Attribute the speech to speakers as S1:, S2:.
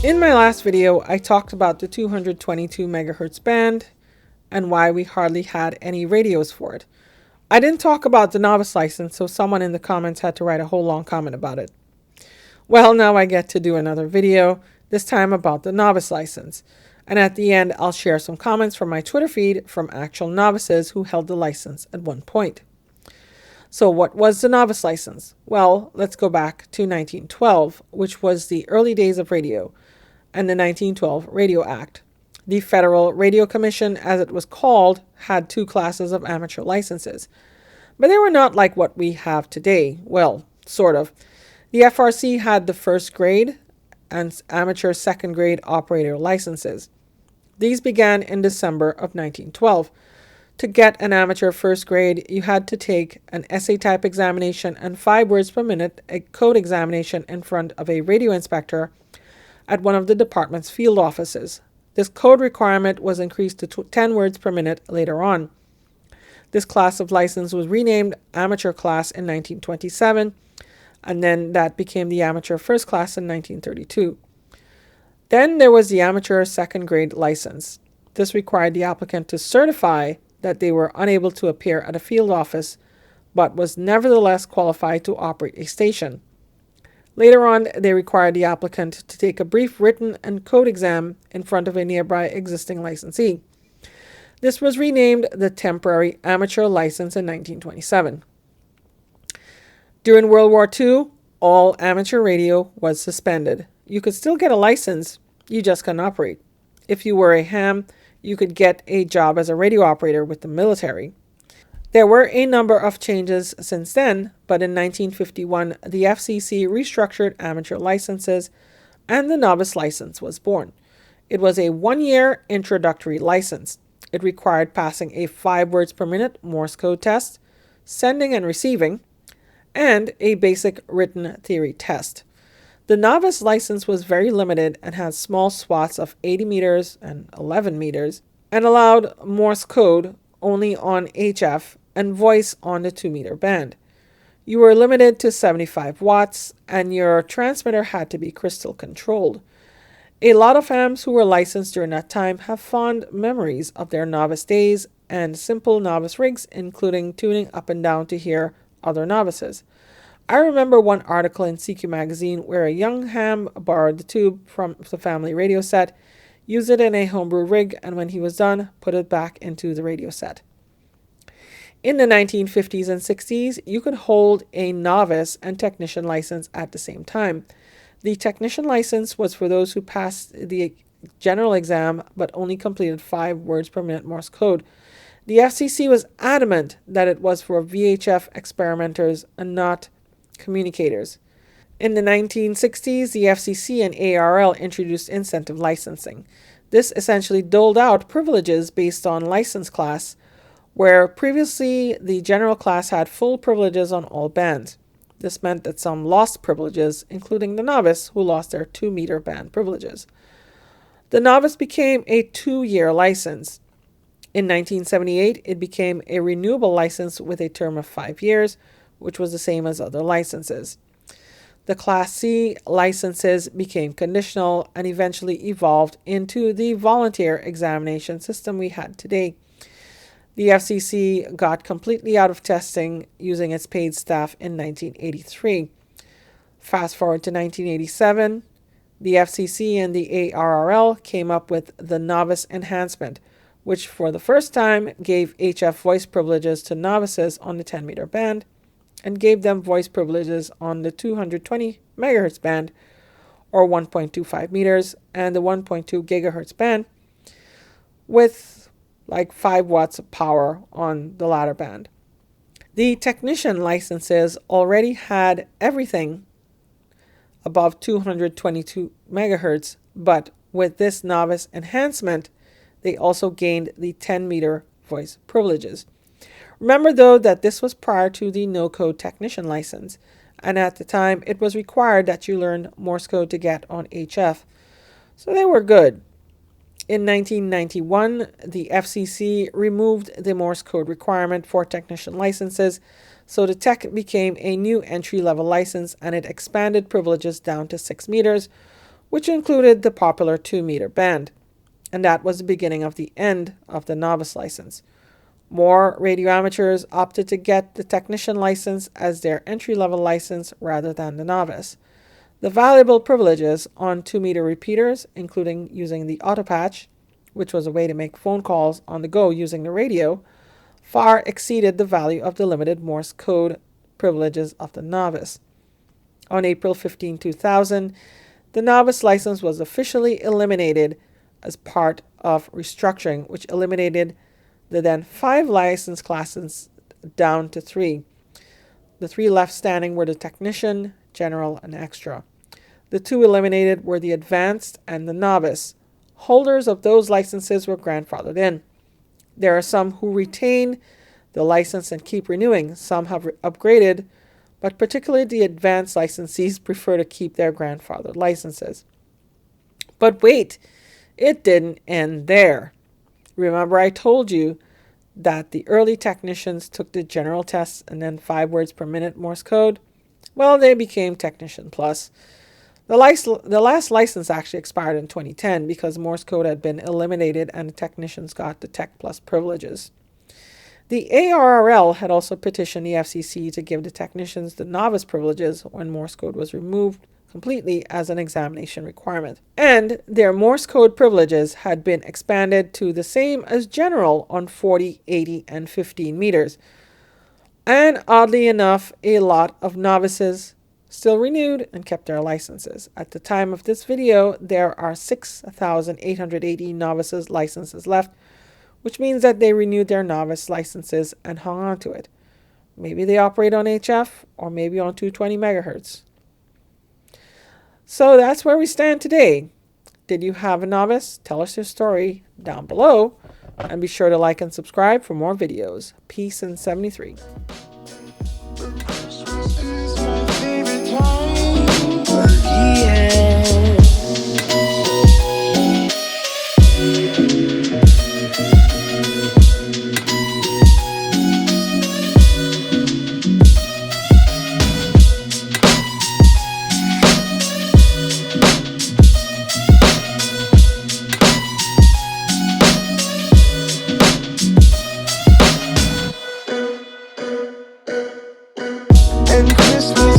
S1: In my last video, I talked about the 222 megahertz band and why we hardly had any radios for it. I didn't talk about the novice license, so someone in the comments had to write a whole long comment about it. Well, now I get to do another video, this time about the novice license. And at the end, I'll share some comments from my Twitter feed from actual novices who held the license at one point. So what was the novice license? Well, let's go back to 1912, which was the early days of radio, and the 1912 Radio Act. The Federal Radio Commission, as it was called, had two classes of amateur licenses, but they were not like what we have today. Well, sort of. The FRC had the first grade and amateur second grade operator licenses. These began in December of 1912. To get an amateur first grade, you had to take an essay type examination and 5 words per minute, a code examination in front of a radio inspector at one of the department's field offices. This code requirement was increased to 10 words per minute later on. This class of license was renamed Amateur Class in 1927, and then that became the Amateur First Class in 1932. Then there was the Amateur Second Grade License. This required the applicant to certify that they were unable to appear at a field office, but was nevertheless qualified to operate a station. Later on, they required the applicant to take a brief written and code exam in front of a nearby existing licensee. This was renamed the Temporary Amateur License in 1927. During World War II, all amateur radio was suspended. You could still get a license, you just couldn't operate. If you were a ham, you could get a job as a radio operator with the military. There were a number of changes since then, but in 1951, the FCC restructured amateur licenses and the novice license was born. It was a 1-year introductory license. It required passing a 5 words per minute Morse code test, sending and receiving, and a basic written theory test. The novice license was very limited and had small swaths of 80 meters and 11 meters and allowed Morse code only on HF and voice on the 2-meter band. You were limited to 75 watts and your transmitter had to be crystal controlled. A lot of hams who were licensed during that time have fond memories of their novice days and simple novice rigs, including tuning up and down to hear other novices. I remember one article in CQ magazine where a young ham borrowed the tube from the family radio set, used it in a homebrew rig, and when he was done, put it back into the radio set. In the 1950s and 60s, you could hold a novice and technician license at the same time. The technician license was for those who passed the general exam but only completed 5 words per minute Morse code. The FCC was adamant that it was for VHF experimenters and not communicators. In the 1960s, the FCC and ARL introduced incentive licensing. This essentially doled out privileges based on license class, where previously the general class had full privileges on all bands. This meant that some lost privileges, including the novice, who lost their 2-meter band privileges. The novice became a 2-year license. In 1978, it became a renewable license with a term of 5 years, which was the same as other licenses. The Class C licenses became conditional and eventually evolved into the volunteer examination system we had today. The FCC got completely out of testing using its paid staff in 1983. Fast forward to 1987, the FCC and the ARRL came up with the Novice Enhancement, which for the first time gave HF voice privileges to novices on the 10-meter band and gave them voice privileges on the 220 megahertz band, or 1.25 meters, and the 1.2 gigahertz band, with like 5 watts of power on the latter band. The technician licenses already had everything above 222 megahertz, but with this novice enhancement, they also gained the 10-meter voice privileges. Remember, though, that this was prior to the no-code technician license, and at the time, it was required that you learn Morse code to get on HF. So they were good. In 1991, the FCC removed the Morse code requirement for technician licenses, so the tech became a new entry-level license and it expanded privileges down to 6 meters, which included the popular 2-meter band, and that was the beginning of the end of the novice license. More radio amateurs opted to get the technician license as their entry-level license rather than the novice. The valuable privileges on 2-meter repeaters, including using the auto patch, which was a way to make phone calls on the go using the radio, far exceeded the value of the limited Morse code privileges of the novice. On April 15, 2000, the novice license was officially eliminated as part of restructuring, which eliminated the then 5 license classes down to 3. The 3 left standing were the technician, general, and extra. The 2 eliminated were the advanced and the novice. Holders of those licenses were grandfathered in. There are some who retain the license and keep renewing. Some have upgraded, but particularly the advanced licensees prefer to keep their grandfathered licenses. But wait, it didn't end there. Remember I told you that the early technicians took the general tests and then 5 words per minute Morse code? Well, they became Technician Plus. The last license actually expired in 2010 because Morse code had been eliminated and the technicians got the Tech Plus privileges. The ARRL had also petitioned the FCC to give the technicians the novice privileges when Morse code was removed completely as an examination requirement. And their Morse code privileges had been expanded to the same as general on 40, 80, and 15 meters. And oddly enough, a lot of novices still renewed and kept their licenses. At the time of this video, there are 6,880 novices licenses left, which means that they renewed their novice licenses and hung on to it. Maybe they operate on HF or maybe on 220 megahertz. So that's where we stand today. Did you have a novice? Tell us your story down below. And be sure to like and subscribe for more videos. Peace in 73.
S2: And Christmas